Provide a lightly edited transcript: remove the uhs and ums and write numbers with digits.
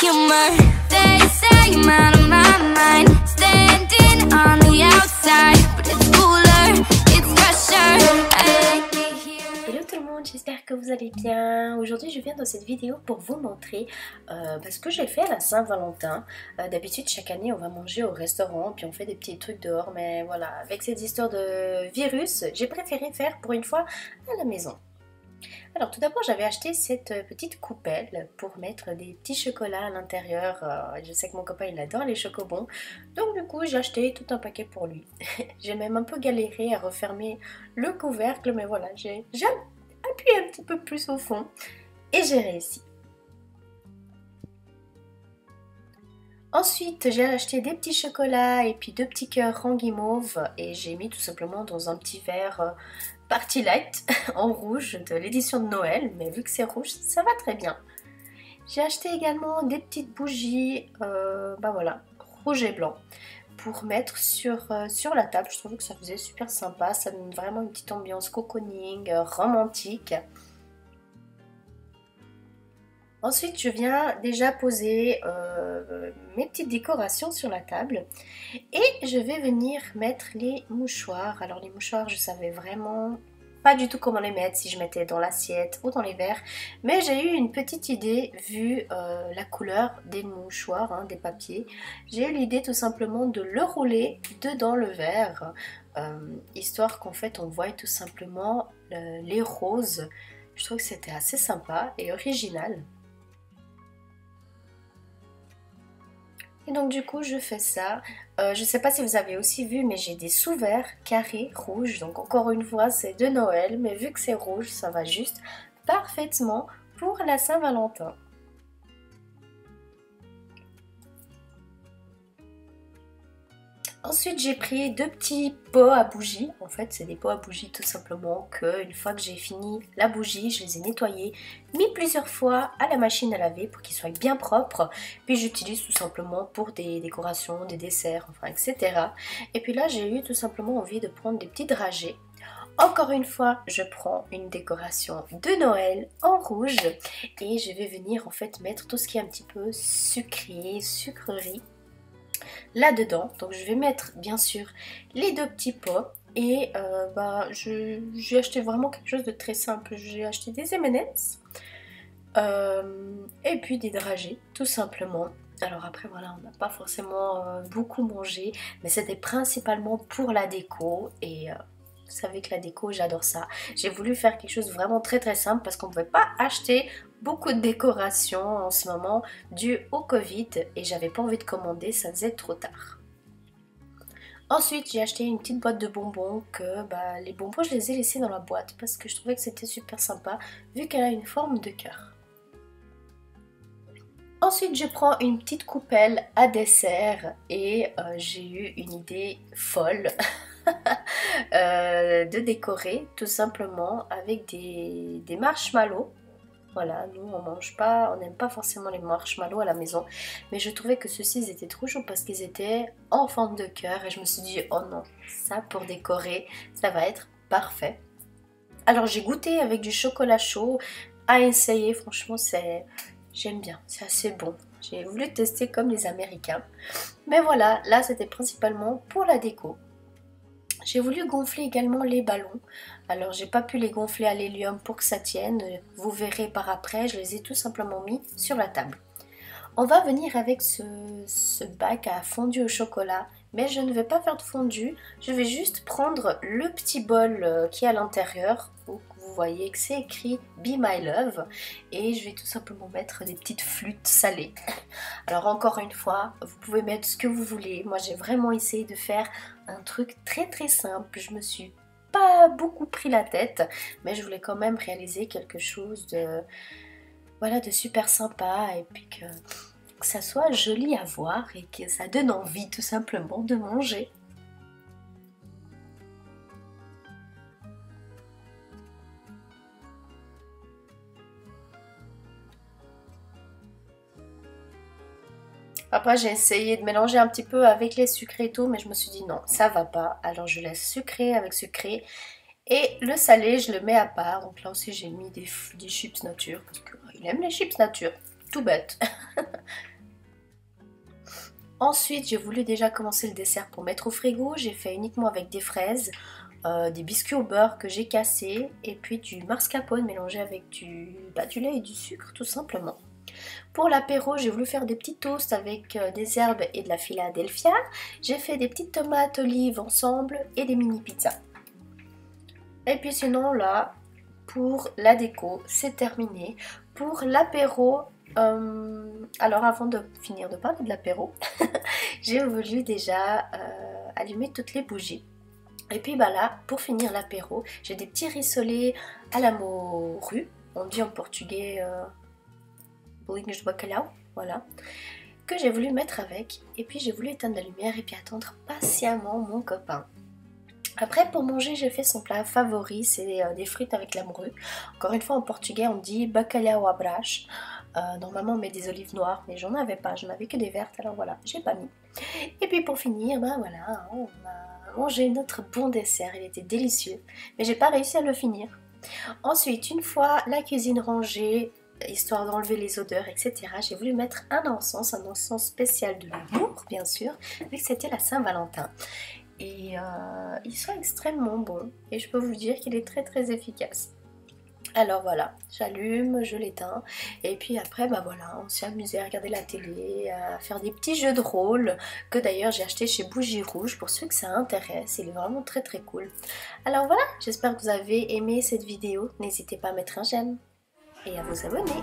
humor. They say I'm out of my mind, standing on the outside, but it's cooler, it's fresher. I like it here. Hello tout le monde, j'espère que vous allez bien. Aujourd'hui je viens dans cette vidéo pour vous montrer ce que j'ai fait à la Saint-Valentin. D'habitude chaque année on va manger au restaurant puis on fait des petits trucs dehors, mais voilà, avec cette histoire de virus j'ai préféré faire pour une fois à la maison. Alors tout d'abord j'avais acheté cette petite coupelle pour mettre des petits chocolats à l'intérieur. Je sais que mon copain il adore les chocobons, donc du coup j'ai acheté tout un paquet pour lui. J'ai même un peu galéré à refermer le couvercle, mais voilà, j'ai appuyé un petit peu plus au fond et j'ai réussi. Ensuite j'ai acheté des petits chocolats et puis deux petits cœurs rang guimauve et j'ai mis tout simplement dans un petit verre Party Light en rouge de l'édition de Noël, mais vu que c'est rouge ça va très bien. J'ai acheté également des petites bougies voilà, rouge et blanc pour mettre sur la table. Je trouvais que ça faisait super sympa, ça donne vraiment une petite ambiance cocooning, romantique. Ensuite, je viens déjà poser mes petites décorations sur la table et je vais venir mettre les mouchoirs. Alors les mouchoirs, je savais vraiment pas du tout comment les mettre, si je mettais dans l'assiette ou dans les verres, mais j'ai eu une petite idée vu la couleur des mouchoirs, hein, des papiers. J'ai eu l'idée tout simplement de le rouler dedans le verre, histoire qu'en fait on voie tout simplement les roses. Je trouve que c'était assez sympa et original. Et donc du coup je fais ça. Je sais pas si vous avez aussi vu, mais j'ai des sous-verres carrés rouges. Donc encore une fois c'est de Noël, mais vu que c'est rouge ça va juste parfaitement pour la Saint-Valentin. Ensuite j'ai pris deux petits pots à bougies. En fait c'est des pots à bougies tout simplement que une fois que j'ai fini la bougie, je les ai nettoyés, mis plusieurs fois à la machine à laver pour qu'ils soient bien propres. Puis j'utilise tout simplement pour des décorations, des desserts, enfin etc. Et puis là j'ai eu tout simplement envie de prendre des petits dragées. Encore une fois, je prends une décoration de Noël en rouge et je vais venir en fait mettre tout ce qui est un petit peu sucré, sucrerie là-dedans. Donc je vais mettre bien sûr les deux petits pots et j'ai acheté vraiment quelque chose de très simple. J'ai acheté des M&M's et puis des dragées tout simplement. Alors après voilà, on n'a pas forcément beaucoup mangé, mais c'était principalement pour la déco et vous savez que la déco j'adore ça. J'ai voulu faire quelque chose de vraiment très très simple parce qu'on ne pouvait pas acheter beaucoup de décorations en ce moment dû au Covid et j'avais pas envie de commander, ça faisait trop tard. Ensuite j'ai acheté une petite boîte de bonbons que les bonbons je les ai laissés dans la boîte parce que je trouvais que c'était super sympa vu qu'elle a une forme de cœur. Ensuite je prends une petite coupelle à dessert et j'ai eu une idée folle de décorer tout simplement avec des marshmallows. Voilà, nous on mange pas, on n'aime pas forcément les marshmallows à la maison, mais je trouvais que ceux-ci ils étaient trop chauds parce qu'ils étaient en forme de cœur et je me suis dit oh non, ça pour décorer ça va être parfait. Alors j'ai goûté avec du chocolat chaud à essayer, franchement j'aime bien, c'est assez bon. J'ai voulu tester comme les Américains, mais voilà, là c'était principalement pour la déco. J'ai voulu gonfler également les ballons, alors j'ai pas pu les gonfler à l'hélium pour que ça tienne, vous verrez par après, je les ai tout simplement mis sur la table. On va venir avec ce bac à fondu au chocolat, mais je ne vais pas faire de fondu, je vais juste prendre le petit bol qui est à l'intérieur, où vous voyez que c'est écrit Be My Love, et je vais tout simplement mettre des petites flûtes salées. Alors encore une fois, vous pouvez mettre ce que vous voulez, moi j'ai vraiment essayé de faire un truc très très simple, je me suis pas beaucoup pris la tête, mais je voulais quand même réaliser quelque chose de super sympa et puis que ça soit joli à voir et que ça donne envie tout simplement de manger. Après j'ai essayé de mélanger un petit peu avec les sucrés et tout, mais je me suis dit non, ça va pas. Alors je laisse sucré avec sucré et le salé je le mets à part. Donc là aussi j'ai mis des chips nature parce qu'il aime les chips nature, tout bête. Ensuite, j'ai voulu déjà commencer le dessert pour mettre au frigo. J'ai fait uniquement avec des fraises, des biscuits au beurre que j'ai cassés et puis du mascarpone mélangé avec du lait et du sucre tout simplement. Pour l'apéro, j'ai voulu faire des petits toasts avec des herbes et de la Philadelphia. J'ai fait des petites tomates olives ensemble et des mini pizzas. Et puis sinon là, pour la déco, c'est terminé. Pour l'apéro, alors avant de finir de parler de l'apéro, j'ai voulu déjà allumer toutes les bougies. Et puis bah là, pour finir l'apéro, j'ai des petits rissolés à la morue. On dit en portugais bolinhos de bacalhau, voilà. Que j'ai voulu mettre avec. Et puis j'ai voulu éteindre la lumière et puis attendre patiemment mon copain. Après pour manger j'ai fait son plat favori, c'est des frites avec la morue. Encore une fois en portugais on dit bacalhau à brás. Normalement on met des olives noires mais j'en avais pas, j'en avais que des vertes alors voilà, j'ai pas mis. Et puis pour finir, ben voilà, on a mangé notre bon dessert, il était délicieux. Mais j'ai pas réussi à le finir. Ensuite une fois la cuisine rangée, histoire d'enlever les odeurs etc, j'ai voulu mettre un encens spécial de l'amour bien sûr, vu que c'était la Saint-Valentin. Et il soit extrêmement bon et je peux vous dire qu'il est très efficace. Alors voilà, j'allume, je l'éteins et puis après bah voilà, on s'est amusé à regarder la télé, à faire des petits jeux de rôle que d'ailleurs j'ai acheté chez Bougie Rouge pour ceux que ça intéresse, il est vraiment très cool. Alors voilà, j'espère que vous avez aimé cette vidéo, n'hésitez pas à mettre un j'aime et à vous abonner.